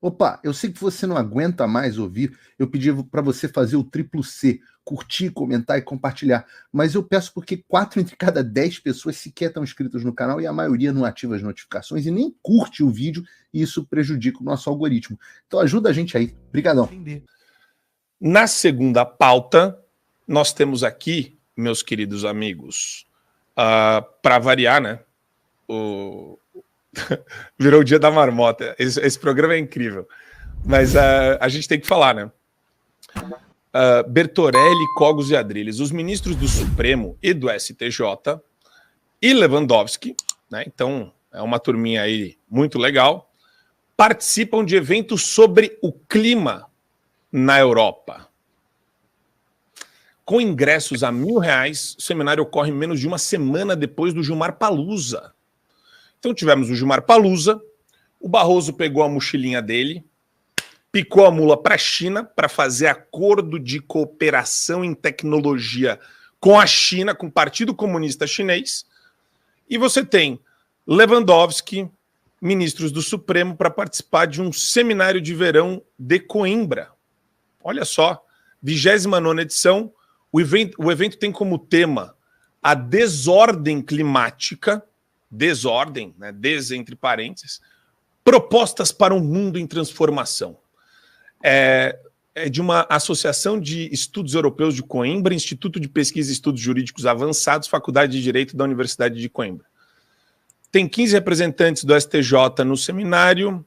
Opa, eu sei que você não aguenta mais ouvir. Eu pedi para você fazer o triplo C, curtir, comentar e compartilhar. Mas eu peço porque 4 entre cada 10 pessoas sequer estão inscritas no canal e a maioria não ativa as notificações e nem curte o vídeo, e isso prejudica o nosso algoritmo. Então ajuda a gente aí. Obrigadão. Na segunda pauta, nós temos aqui, meus queridos amigos, para variar, né? Virou o dia da marmota. Esse programa é incrível. Mas a gente tem que falar, né? Bertorelli, Cogos e Adrilles, os ministros do Supremo e do STJ, e Lewandowski, né? Então é uma turminha aí muito legal, participam de eventos sobre o clima na Europa. Com ingressos a R$1.000, o seminário ocorre menos de uma semana depois do Gilmar Palusa. Então tivemos o Gilmar Palusa, o Barroso pegou a mochilinha dele, picou a mula para a China para fazer acordo de cooperação em tecnologia com a China, com o Partido Comunista Chinês, e você tem Lewandowski, ministros do Supremo, para participar de um seminário de verão de Coimbra. Olha só, 29ª edição, o evento tem como tema a desordem climática, desordem, né, entre parênteses, propostas para um mundo em transformação. É de uma associação de estudos europeus de Coimbra, Instituto de Pesquisa e Estudos Jurídicos Avançados, Faculdade de Direito da Universidade de Coimbra. Tem 15 representantes do STJ no seminário.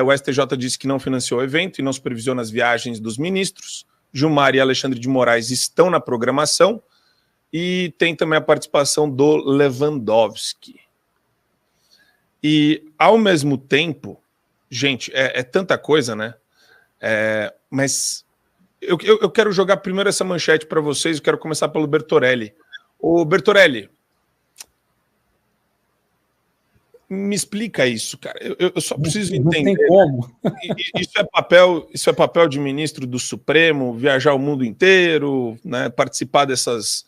O STJ disse que não financiou o evento e não supervisiona as viagens dos ministros. Gilmar e Alexandre de Moraes estão na programação. E tem também a participação do Lewandowski. E, ao mesmo tempo, gente, é tanta coisa, né? Mas eu quero jogar primeiro essa manchete para vocês. Eu quero começar pelo Bertorelli. Ô, Bertorelli, me explica isso, cara. Eu só preciso entender. Não tem como. Isso é papel de ministro do Supremo, viajar o mundo inteiro, né, participar dessas...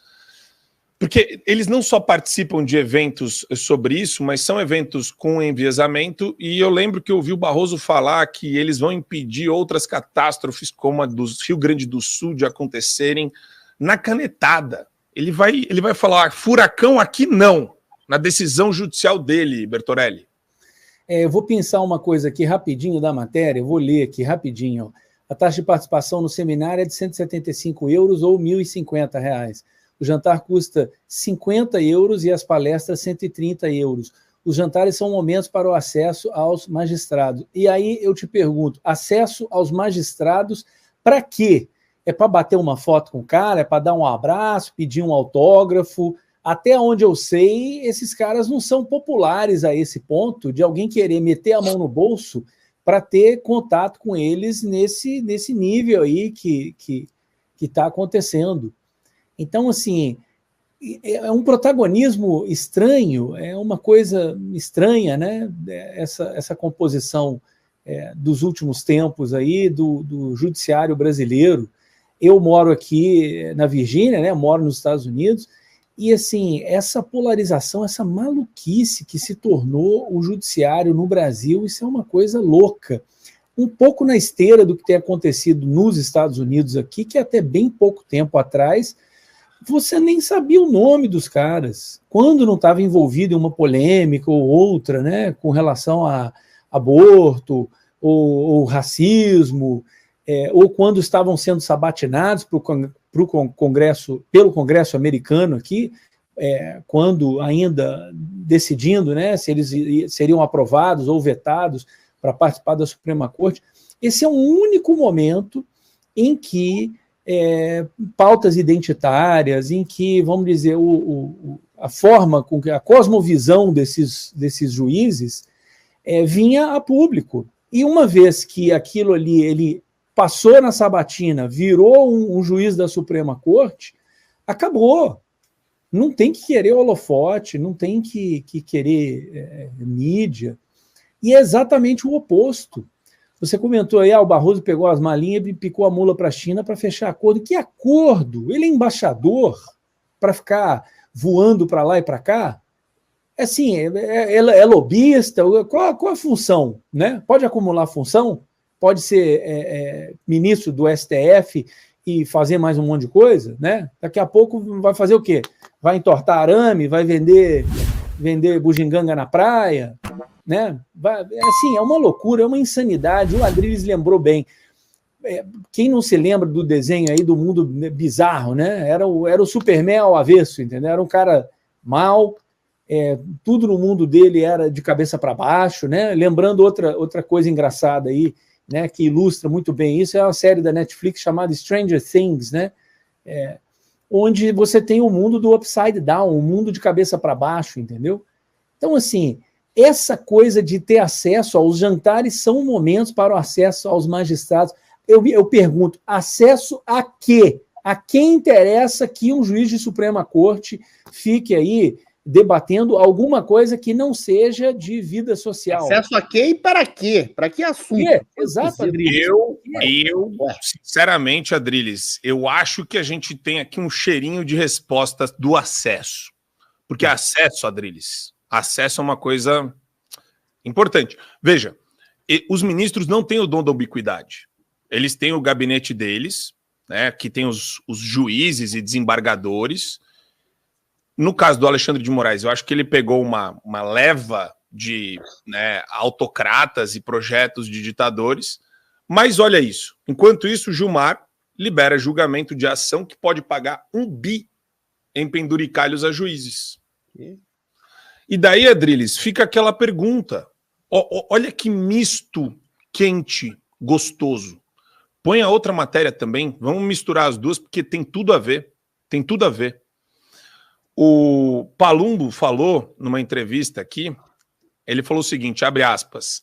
Porque eles não só participam de eventos sobre isso, mas são eventos com enviesamento, e eu lembro que eu ouvi o Barroso falar que eles vão impedir outras catástrofes, como a do Rio Grande do Sul, de acontecerem na canetada. Ele vai falar, furacão aqui não, na decisão judicial dele, Bertorelli. Eu vou pensar uma coisa aqui rapidinho da matéria, eu vou ler aqui rapidinho. A taxa de participação no seminário é de €175 ou R$1.050. O jantar custa €50 e as palestras €130. Os jantares são momentos para o acesso aos magistrados. E aí eu te pergunto, acesso aos magistrados para quê? É para bater uma foto com o cara? É para dar um abraço, pedir um autógrafo? Até onde eu sei, esses caras não são populares a esse ponto de alguém querer meter a mão no bolso para ter contato com eles nesse nível aí que está acontecendo. Então, assim, é um protagonismo estranho, é uma coisa estranha, né? Essa composição dos últimos tempos aí do judiciário brasileiro. Eu moro aqui na Virgínia, né? Moro nos Estados Unidos, e, assim, essa polarização, essa maluquice que se tornou o judiciário no Brasil, isso é uma coisa louca. Um pouco na esteira do que tem acontecido nos Estados Unidos aqui, que até bem pouco tempo atrás você nem sabia o nome dos caras, quando não estava envolvido em uma polêmica ou outra, né, com relação a aborto ou racismo, ou quando estavam sendo sabatinados pelo Congresso americano aqui, quando ainda decidindo, né, se eles seriam aprovados ou vetados para participar da Suprema Corte. Esse é um único momento em que pautas identitárias, em que, vamos dizer, a forma com que a cosmovisão desses juízes vinha a público. E uma vez que aquilo ali ele passou na sabatina, virou um juiz da Suprema Corte, acabou. Não tem que querer holofote, não tem que querer mídia. E é exatamente o oposto. Você comentou aí, o Barroso pegou as malinhas e picou a mula para a China para fechar acordo. Que acordo? Ele é embaixador para ficar voando para lá e para cá? Assim, é lobista? Qual a função? Né? Pode acumular função? pode ser ministro do STF e fazer mais um monte de coisa, né? Daqui a pouco vai fazer o quê? Vai entortar arame, vai vender bugiganga na praia, né? Assim, é uma loucura, é uma insanidade. O Adriles lembrou bem. Quem não se lembra do desenho aí do mundo bizarro, né? Era o Superman ao avesso, entendeu? Era um cara mau, tudo no mundo dele era de cabeça para baixo, né? Lembrando outra coisa engraçada aí, né, que ilustra muito bem isso, é uma série da Netflix chamada Stranger Things, né? Onde você tem o mundo do upside down, o mundo de cabeça para baixo, entendeu? Então, assim, essa coisa de ter acesso aos jantares são momentos para o acesso aos magistrados. Eu pergunto, acesso a quê? A quem interessa que um juiz de Suprema Corte fique aí debatendo alguma coisa que não seja de vida social? Acesso a quê e para quê? Para que assunto? Exato, Adriles. Sinceramente, Adriles, eu acho que a gente tem aqui um cheirinho de respostas do acesso. Porque acesso, Adriles, acesso é uma coisa importante. Veja, os ministros não têm o dom da ubiquidade. Eles têm o gabinete deles, né, que tem os juízes e desembargadores. No caso do Alexandre de Moraes, eu acho que ele pegou uma leva de, né, autocratas e projetos de ditadores, mas olha isso. Enquanto isso, Gilmar libera julgamento de ação que pode pagar 1 bi em penduricalhos a juízes. E daí, Adriles, fica aquela pergunta. Olha que misto quente, gostoso. Põe a outra matéria também, vamos misturar as duas, porque tem tudo a ver. Tem tudo a ver. O Palumbo falou numa entrevista aqui, ele falou o seguinte, abre aspas,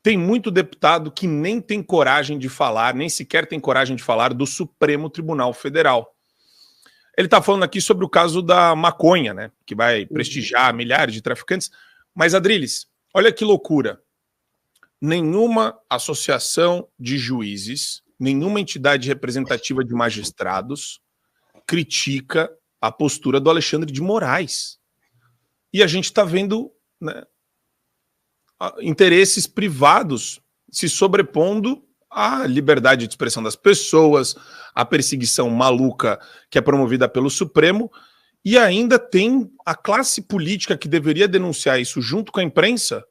tem muito deputado que nem tem coragem de falar, nem sequer tem coragem de falar do Supremo Tribunal Federal. Ele está falando aqui sobre o caso da maconha, né, que vai prestigiar milhares de traficantes, mas Adriles, olha que loucura, nenhuma associação de juízes, nenhuma entidade representativa de magistrados critica a postura do Alexandre de Moraes. E a gente está vendo, né, interesses privados se sobrepondo à liberdade de expressão das pessoas, à perseguição maluca que é promovida pelo Supremo, e ainda tem a classe política que deveria denunciar isso junto com a imprensa,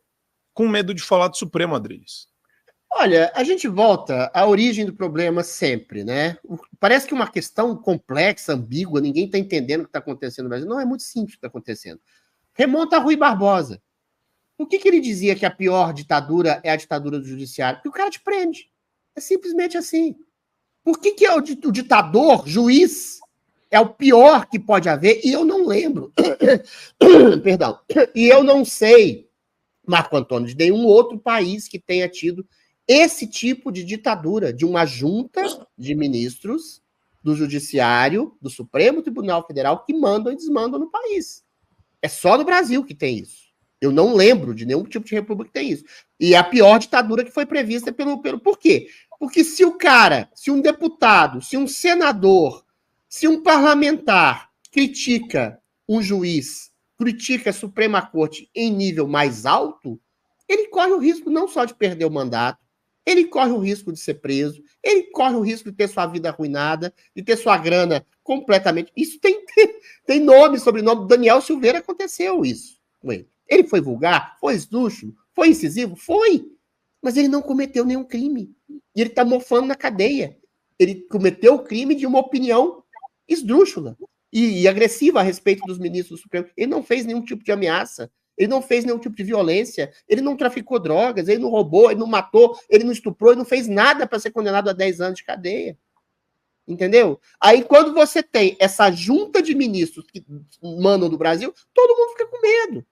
com medo de falar do Supremo, Adriles. Olha, a gente volta à origem do problema sempre, né? Parece que uma questão complexa, ambígua, ninguém está entendendo o que está acontecendo no Brasil. Não, é muito simples o que está acontecendo. Remonta a Rui Barbosa. Por que ele dizia que a pior ditadura é a ditadura do judiciário? Porque o cara te prende. É simplesmente assim. Por que o ditador, juiz, é o pior que pode haver? E eu não lembro. Perdão. E eu não sei, Marco Antônio, de nenhum outro país que tenha tido esse tipo de ditadura, de uma junta de ministros do Judiciário, do Supremo Tribunal Federal, que mandam e desmandam no país. É só no Brasil que tem isso. Eu não lembro de nenhum tipo de república que tem isso. E é a pior ditadura que foi prevista pelo... Por quê? Porque se um deputado, se um senador, se um parlamentar critica um juiz, critica a Suprema Corte em nível mais alto, ele corre o risco não só de perder o mandato, ele corre o risco de ser preso, ele corre o risco de ter sua vida arruinada, de ter sua grana completamente... Isso tem nome, sobrenome. Daniel Silveira aconteceu isso com ele. Ele foi vulgar? Foi esdrúxulo? Foi incisivo? Foi! Mas ele não cometeu nenhum crime. E ele está mofando na cadeia. Ele cometeu o crime de uma opinião esdrúxula e agressiva a respeito dos ministros do Supremo. Ele não fez nenhum tipo de ameaça. Ele não fez nenhum tipo de violência, ele não traficou drogas, ele não roubou, ele não matou, ele não estuprou, ele não fez nada para ser condenado a 10 anos de cadeia. Entendeu? Aí, quando você tem essa junta de ministros que mandam do Brasil, todo mundo fica com medo.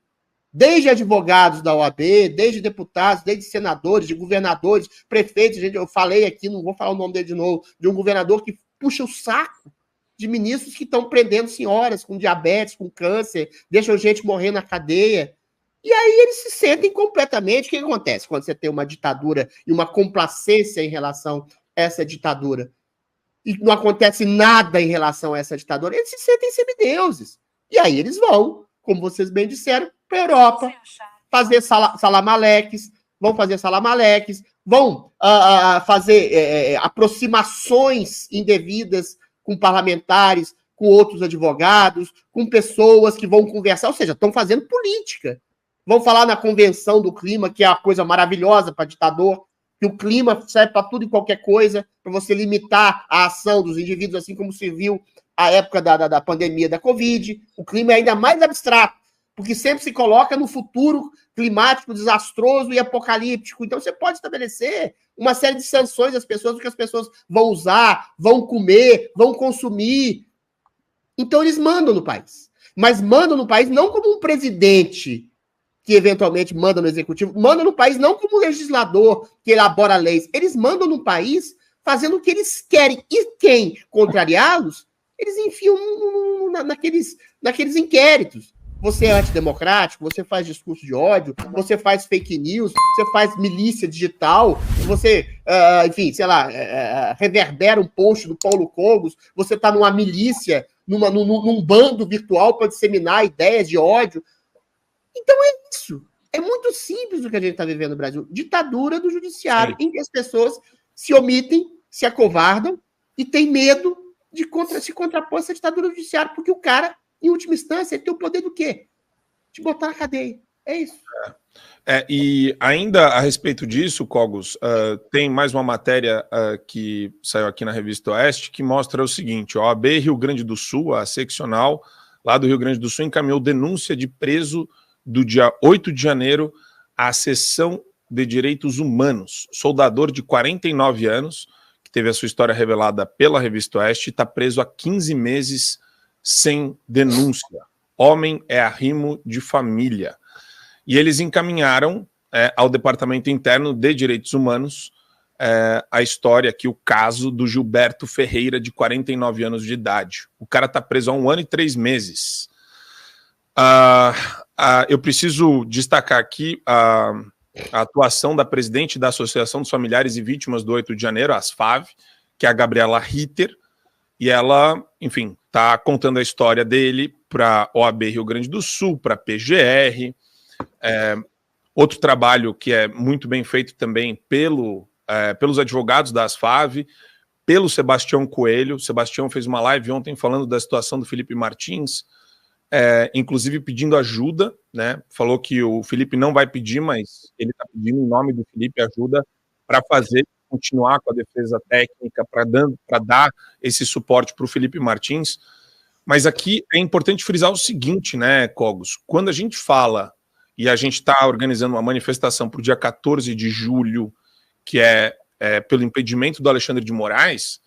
Desde advogados da OAB, desde deputados, desde senadores, de governadores, prefeitos, gente, eu falei aqui, não vou falar o nome dele de novo, de um governador que puxa o saco de ministros que estão prendendo senhoras com diabetes, com câncer, deixam gente morrer na cadeia. E aí eles se sentem completamente... O que acontece quando você tem uma ditadura e uma complacência em relação a essa ditadura? E não acontece nada em relação a essa ditadura, eles se sentem semideuses. E aí eles vão, como vocês bem disseram, para a Europa, fazer salamaleques, vão fazer salamaleques, vão fazer aproximações indevidas com parlamentares, com outros advogados, com pessoas que vão conversar, ou seja, estão fazendo política. Vão falar na convenção do clima, que é uma coisa maravilhosa para ditador, que o clima serve para tudo e qualquer coisa, para você limitar a ação dos indivíduos, assim como se viu a época da pandemia da Covid. O clima é ainda mais abstrato, porque sempre se coloca no futuro climático desastroso e apocalíptico. Então, você pode estabelecer uma série de sanções às pessoas, do que as pessoas vão usar, vão comer, vão consumir. Então, eles mandam no país. Mas mandam no país não como um presidente que eventualmente manda no executivo, mandam no país não como um legislador que elabora leis. Eles mandam no país fazendo o que eles querem. E quem contrariá-los, eles enfiam naqueles inquéritos. Você é antidemocrático, você faz discurso de ódio, você faz fake news, você faz milícia digital, você, enfim, sei lá, reverbera um post do Paulo Cogos, você está numa milícia, num bando virtual para disseminar ideias de ódio. Então é isso. É muito simples o que a gente está vivendo no Brasil. Ditadura do judiciário, em que as pessoas se omitem, se acovardam e têm medo de se contrapor a essa ditadura do judiciário, porque o cara, em última instância, ele tem o poder do quê? De botar na cadeia. É isso. E ainda a respeito disso, Cogos, tem mais uma matéria que saiu aqui na Revista Oeste que mostra o seguinte: a OAB Rio Grande do Sul, a seccional lá do Rio Grande do Sul, encaminhou denúncia de preso do dia 8 de janeiro à Seção de Direitos Humanos, soldador de 49 anos, que teve a sua história revelada pela Revista Oeste, está preso há 15 meses sem denúncia. Homem é arrimo de família. E eles encaminharam ao Departamento Interno de Direitos Humanos a história aqui, o caso do Gilberto Ferreira, de 49 anos de idade. O cara está preso há 1 ano e 3 meses. Eu preciso destacar aqui a atuação da presidente da Associação dos Familiares e Vítimas do 8 de janeiro, a ASFAV, que é a Gabriela Ritter, e ela, enfim, está contando a história dele para a OAB Rio Grande do Sul, para a PGR. Outro trabalho que é muito bem feito também pelos advogados da ASFAV, pelo Sebastião Coelho. O Sebastião fez uma live ontem falando da situação do Felipe Martins, inclusive pedindo ajuda, né? Falou que o Felipe não vai pedir, mas ele está pedindo em nome do Felipe ajuda para continuar com a defesa técnica, para dar esse suporte para o Felipe Martins. Mas aqui é importante frisar o seguinte, né, Cogos? Quando a gente fala, e a gente está organizando uma manifestação para o dia 14 de julho, que é pelo impedimento do Alexandre de Moraes,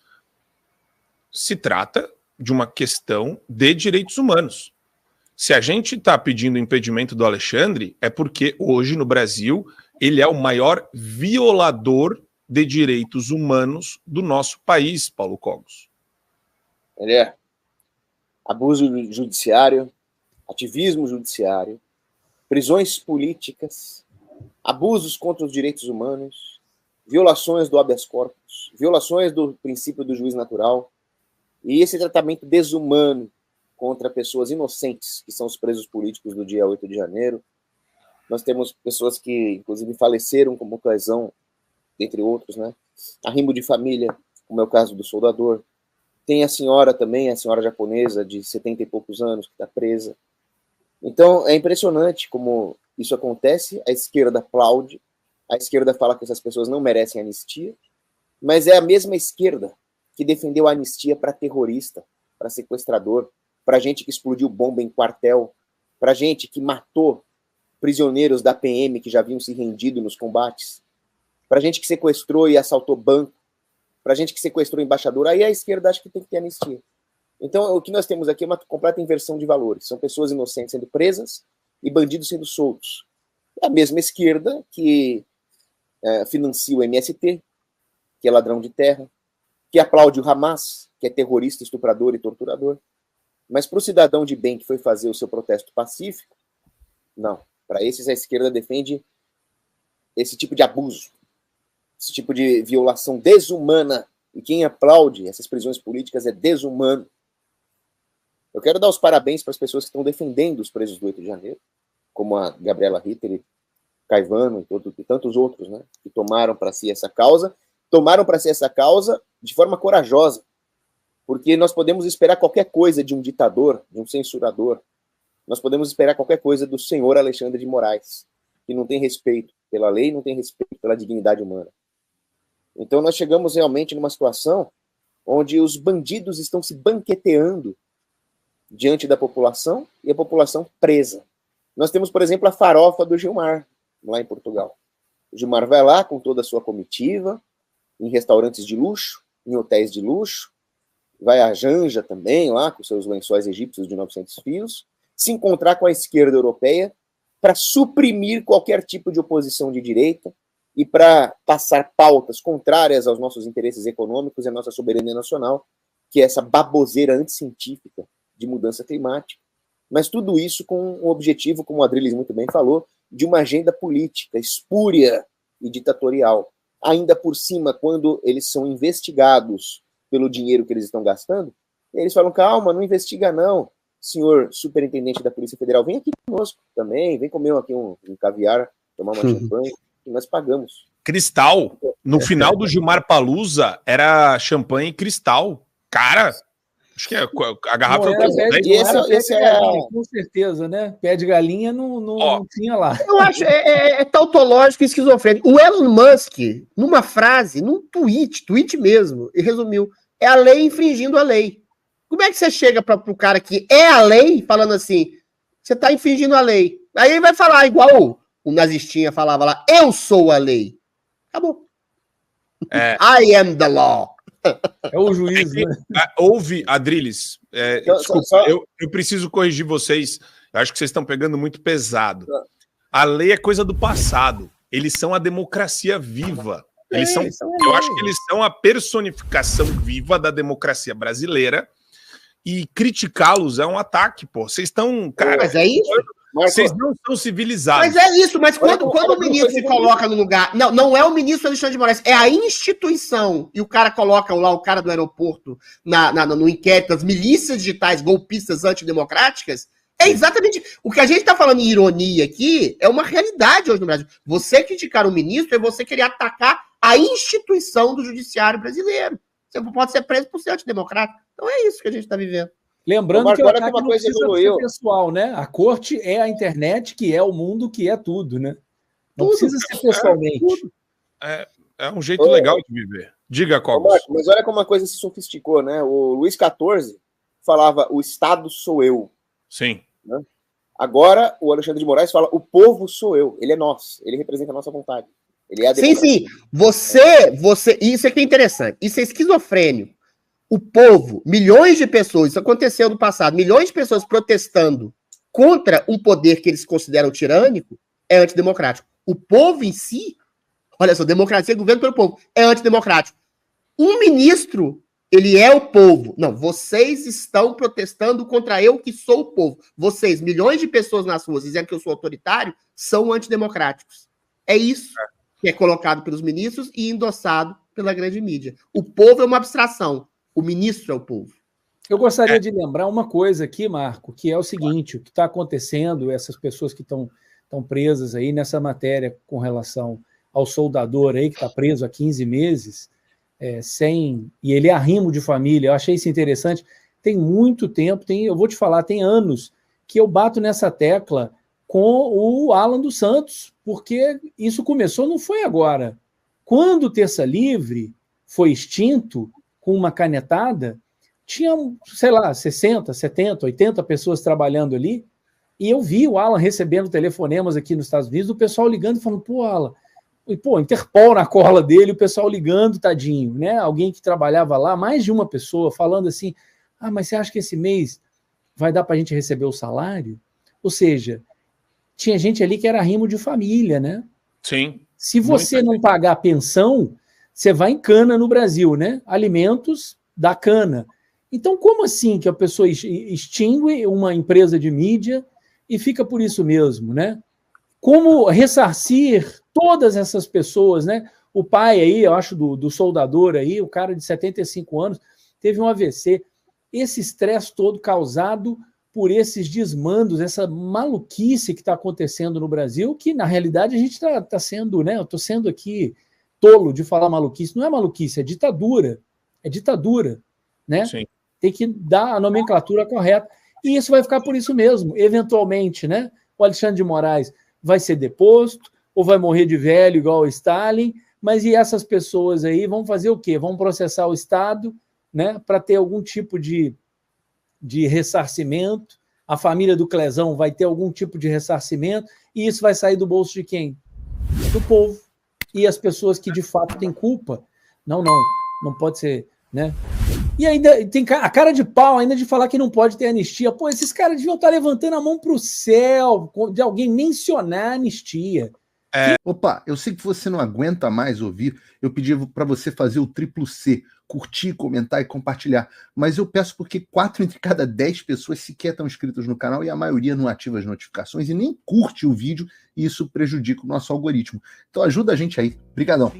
se trata de uma questão de direitos humanos. Se a gente está pedindo o impedimento do Alexandre, é porque hoje no Brasil ele é o maior violador de direitos humanos do nosso país, Paulo Cogos. Ele é abuso judiciário, ativismo judiciário, prisões políticas, abusos contra os direitos humanos, violações do habeas corpus, violações do princípio do juiz natural e esse tratamento desumano contra pessoas inocentes, que são os presos políticos do dia 8 de janeiro. Nós temos pessoas que, inclusive, faleceram como lesão, entre outros, né? Arrimo de família, como é o caso do soldador. Tem a senhora também, a senhora japonesa de 70 e poucos anos, que está presa. Então, é impressionante como isso acontece. A esquerda aplaude, a esquerda fala que essas pessoas não merecem anistia, mas é a mesma esquerda que defendeu a anistia para terrorista, para sequestrador, para gente que explodiu bomba em quartel, para gente que matou prisioneiros da PM que já haviam se rendido nos combates, para gente que sequestrou e assaltou banco, para gente que sequestrou embaixador. Aí a esquerda acha que tem que ter anistia. Então, o que nós temos aqui é uma completa inversão de valores. São pessoas inocentes sendo presas e bandidos sendo soltos. É a mesma esquerda que financia o MST, que é ladrão de terra, que aplaude o Hamas, que é terrorista, estuprador e torturador. Mas para o cidadão de bem que foi fazer o seu protesto pacífico, não. Para esses, a esquerda defende esse tipo de abuso, esse tipo de violação desumana. E quem aplaude essas prisões políticas é desumano. Eu quero dar os parabéns para as pessoas que estão defendendo os presos do 8 de janeiro, como a Gabriela Ritter e Caivano e tantos outros, né, que tomaram para si essa causa de forma corajosa, porque nós podemos esperar qualquer coisa de um ditador, de um censurador, nós podemos esperar qualquer coisa do senhor Alexandre de Moraes, que não tem respeito pela lei, não tem respeito pela dignidade humana. Então nós chegamos realmente numa situação onde os bandidos estão se banqueteando diante da população e a população presa. Nós temos, por exemplo, a farofa do Gilmar, lá em Portugal. O Gilmar vai lá com toda a sua comitiva, em restaurantes de luxo, em hotéis de luxo, vai a Janja também, lá com seus lençóis egípcios de 900 fios, se encontrar com a esquerda europeia para suprimir qualquer tipo de oposição de direita e para passar pautas contrárias aos nossos interesses econômicos e à nossa soberania nacional, que é essa baboseira anticientífica de mudança climática. Mas tudo isso com o objetivo, como o Adriles muito bem falou, de uma agenda política espúria e ditatorial. Ainda por cima, quando eles são investigados pelo dinheiro que eles estão gastando, eles falam, calma, não investiga não, senhor superintendente da Polícia Federal, vem aqui conosco também, vem comer aqui um caviar, tomar uma champanhe, e nós pagamos. Cristal. No final do Gilmar Palusa, era champanhe Cristal. Cara, acho que a garrafa... Com certeza, né? Pé de galinha não tinha lá. Eu acho, é tautológico e esquizofrênico. O Elon Musk, numa frase, num tweet mesmo, e resumiu, é a lei infringindo a lei. Como é que você chega para o cara que é a lei, falando assim, você está infringindo a lei? Aí ele vai falar, igual o nazistinha falava lá, eu sou a lei. Acabou. I am the law. É o juiz, né? Houve, Adriles, desculpa, eu preciso corrigir vocês, eu acho que vocês estão pegando muito pesado. A lei é coisa do passado, eles são a democracia viva. Eu acho que eles são a personificação viva da democracia brasileira. E criticá-los é um ataque, pô. Vocês estão, cara... Mas é isso? Vocês não são civilizados. Mas é isso, mas quando o ministro se coloca no lugar... Não é o ministro Alexandre de Moraes, é a instituição. E o cara coloca lá, o cara do aeroporto, no inquérito, as milícias digitais golpistas antidemocráticas, é exatamente... O que a gente está falando em ironia aqui é uma realidade hoje no Brasil. Você criticar o ministro é você querer atacar a instituição do judiciário brasileiro. Você pode ser preso por ser antidemocrático. Então é isso que a gente está vivendo. Lembrando que o ataque não precisa ser pessoal, né? A corte é a internet, que é o mundo, que é tudo, né? Não precisa ser pessoalmente. É um jeito legal de viver. Diga, Cogos. Mas olha como a coisa se sofisticou, né? O Luís XIV falava, o Estado sou eu. Sim. Né? Agora, o Alexandre de Moraes fala, o povo sou eu. Ele é nós. Ele representa a nossa vontade. Ele é a democracia. Sim. Você... Isso aqui é interessante. Isso é esquizofrênico. O povo, milhões de pessoas, isso aconteceu no passado, milhões de pessoas protestando contra um poder que eles consideram tirânico, é antidemocrático. O povo em si, olha só, democracia, governo pelo povo, é antidemocrático. Um ministro, ele é o povo. Não, vocês estão protestando contra eu que sou o povo. Vocês, milhões de pessoas nas ruas, dizendo que eu sou autoritário, são antidemocráticos. É isso que é colocado pelos ministros e endossado pela grande mídia. O povo é uma abstração. O ministro é o povo. Eu gostaria de lembrar uma coisa aqui, Marco, que é o seguinte, o que está acontecendo, essas pessoas que estão presas aí nessa matéria com relação ao soldador aí, que está preso há 15 meses, e ele é arrimo de família, eu achei isso interessante, tem muito tempo, eu vou te falar, tem anos que eu bato nessa tecla com o Alan dos Santos, porque isso começou, não foi agora. Quando o Terça Livre foi extinto, com uma canetada, tinha, sei lá, 60, 70, 80 pessoas trabalhando ali, e eu vi o Alan recebendo telefonemas aqui nos Estados Unidos, o pessoal ligando e falando, pô, Alan, Interpol na cola dele, o pessoal ligando, tadinho, né? Alguém que trabalhava lá, mais de uma pessoa, falando assim, mas você acha que esse mês vai dar para a gente receber o salário? Ou seja, tinha gente ali que era arrimo de família, né? Sim. Se você não pagar a pensão, você vai em cana no Brasil, né? Alimentos da cana. Então, como assim que a pessoa extingue uma empresa de mídia e fica por isso mesmo, né? Como ressarcir todas essas pessoas, né? O pai aí, eu acho, do soldador aí, o cara de 75 anos, teve um AVC. Esse estresse todo causado por esses desmandos, essa maluquice que está acontecendo no Brasil, que na realidade a gente está sendo, né? Eu estou sendo aqui tolo de falar maluquice. Não é maluquice, é ditadura. É ditadura, né? Sim. Tem que dar a nomenclatura correta. E isso vai ficar por isso mesmo. Eventualmente, né? O Alexandre de Moraes vai ser deposto, ou vai morrer de velho igual o Stalin, mas e essas pessoas aí vão fazer o quê? Vão processar o Estado, né? Para ter algum tipo de ressarcimento. A família do Clezão vai ter algum tipo de ressarcimento, e isso vai sair do bolso de quem? Do povo. E as pessoas que de fato têm culpa. Não pode ser, né? E ainda tem a cara de pau ainda de falar que não pode ter anistia. Pô, esses caras deviam estar levantando a mão para o céu de alguém mencionar a anistia. Opa, eu sei que você não aguenta mais ouvir, eu pedi para você fazer o triplo C, curtir, comentar e compartilhar, mas eu peço porque 4 entre cada 10 pessoas sequer estão inscritos no canal e a maioria não ativa as notificações e nem curte o vídeo, e isso prejudica o nosso algoritmo. Então ajuda a gente aí. Obrigadão.